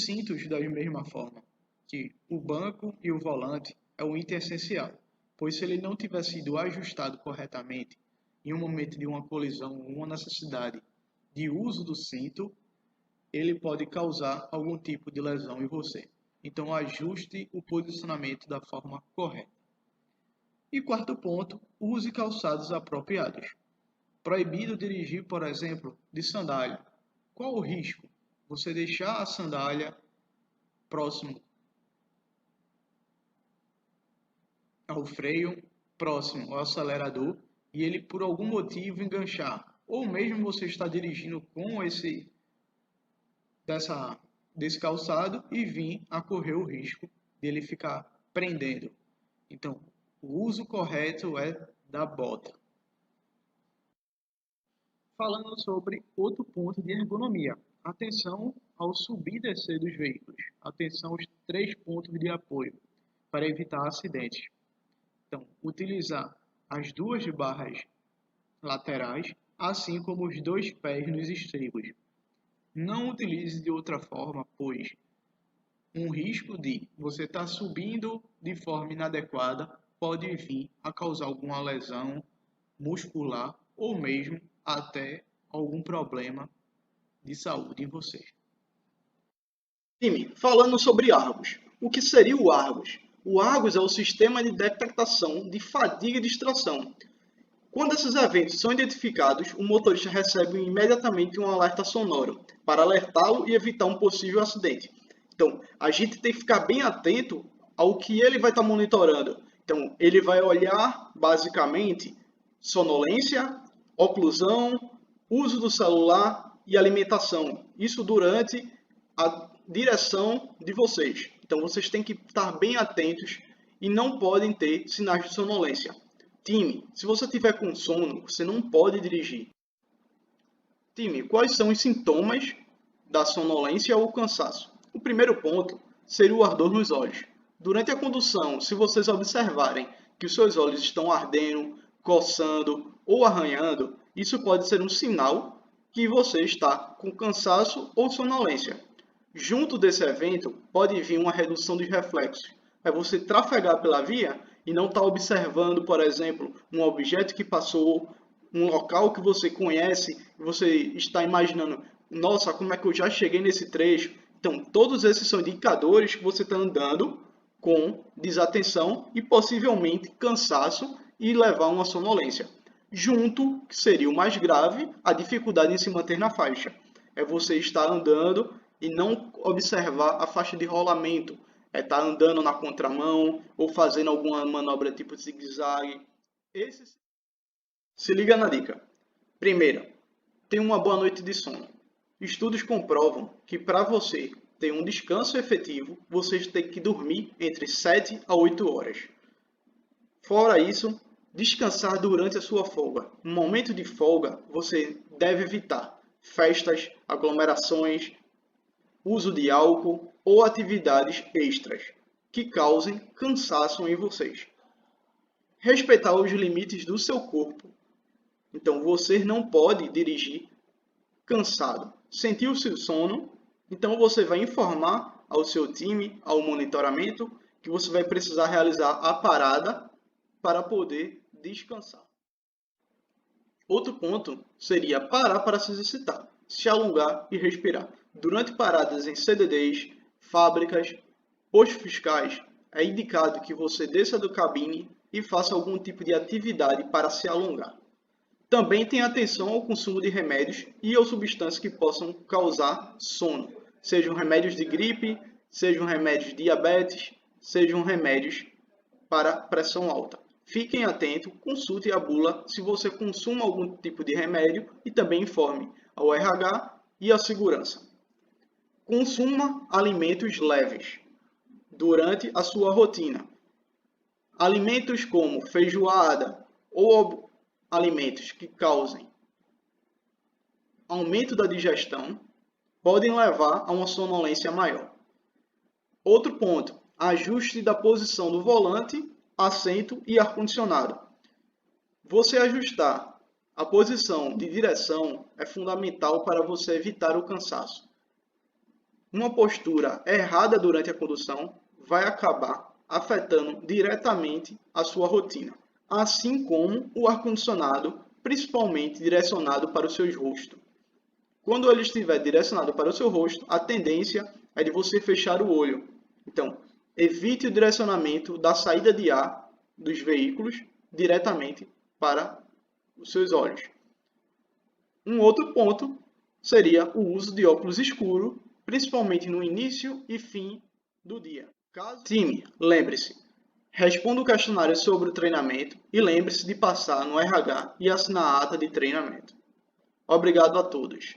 os cintos, da mesma forma, que o banco e o volante é um item essencial, pois se ele não tiver sido ajustado corretamente, em um momento de uma colisão ou uma necessidade de uso do cinto, ele pode causar algum tipo de lesão em você. Então, ajuste o posicionamento da forma correta. E quarto ponto, use calçados apropriados. Proibido dirigir, por exemplo, de sandália. Qual o risco? Você deixar a sandália próximo ao freio, próximo ao acelerador, e ele por algum motivo enganchar. Ou mesmo você está dirigindo com desse calçado e vir a correr o risco dele ficar prendendo. Então, o uso correto é da bota. Falando sobre outro ponto de ergonomia. Atenção ao subir e descer dos veículos. Atenção aos 3 pontos de apoio para evitar acidentes. Então, utilizar as 2 barras laterais, assim como os 2 pés nos estribos. Não utilize de outra forma, pois um risco de você estar subindo de forma inadequada pode vir a causar alguma lesão muscular ou mesmo até algum problema de saúde em você. Time, falando sobre Argos. O que seria o Argos? O Argos é o sistema de detectação de fadiga e distração. Quando esses eventos são identificados, o motorista recebe imediatamente um alerta sonoro para alertá-lo e evitar um possível acidente. Então, a gente tem que ficar bem atento ao que ele vai estar monitorando. Então, ele vai olhar, basicamente, sonolência, oclusão, uso do celular e alimentação. Isso durante a direção de vocês. Então, vocês têm que estar bem atentos e não podem ter sinais de sonolência. Time, se você tiver com sono, você não pode dirigir. Time, quais são os sintomas da sonolência ou cansaço? O primeiro ponto seria o ardor nos olhos. Durante a condução, se vocês observarem que os seus olhos estão ardendo, coçando ou arranhando, isso pode ser um sinal que você está com cansaço ou sonolência. Junto desse evento, pode vir uma redução dos reflexos. É você trafegar pela via e não estar observando, por exemplo, um objeto que passou, um local que você conhece, e você está imaginando, nossa, como é que eu já cheguei nesse trecho? Então, todos esses são indicadores que você está andando com desatenção e possivelmente cansaço e levar a uma sonolência. Junto, que seria o mais grave, a dificuldade em se manter na faixa. É você estar andando e não observar a faixa de rolamento. É estar andando na contramão ou fazendo alguma manobra tipo zigue-zague. Se liga na dica. Primeira, tenha uma boa noite de sono. Estudos comprovam que para você ter um descanso efetivo, você tem que dormir entre 7 a 8 horas. Fora isso, descansar durante a sua folga. No momento de folga, você deve evitar festas, aglomerações, uso de álcool ou atividades extras que causem cansaço em vocês. Respeitar os limites do seu corpo. Então, você não pode dirigir cansado. Sentiu o seu sono, então você vai informar ao seu time, ao monitoramento, que você vai precisar realizar a parada para poder descansar. Outro ponto seria parar para se exercitar, se alongar e respirar. Durante paradas em CDDs, fábricas, postos fiscais, é indicado que você desça do cabine e faça algum tipo de atividade para se alongar. Também tenha atenção ao consumo de remédios e ou substâncias que possam causar sono, sejam remédios de gripe, sejam remédios de diabetes, sejam remédios para pressão alta. Fiquem atentos, consulte a bula se você consuma algum tipo de remédio e também informe ao RH e à segurança. Consuma alimentos leves durante a sua rotina. Alimentos como feijoada ou alimentos que causem aumento da digestão podem levar a uma sonolência maior. Outro ponto, ajuste da posição do volante, assento e ar-condicionado. Você ajustar a posição de direção é fundamental para você evitar o cansaço. uma postura errada durante a condução vai acabar afetando diretamente a sua rotina, assim como o ar-condicionado, principalmente direcionado para o seu rosto. Quando ele estiver direcionado para o seu rosto, a tendência é de você fechar o olho. Então, evite o direcionamento da saída de ar dos veículos diretamente para os seus olhos. Um outro ponto seria o uso de óculos escuros, principalmente no início e fim do dia. Time, lembre-se, responda o questionário sobre o treinamento e lembre-se de passar no RH e assinar a ata de treinamento. Obrigado a todos.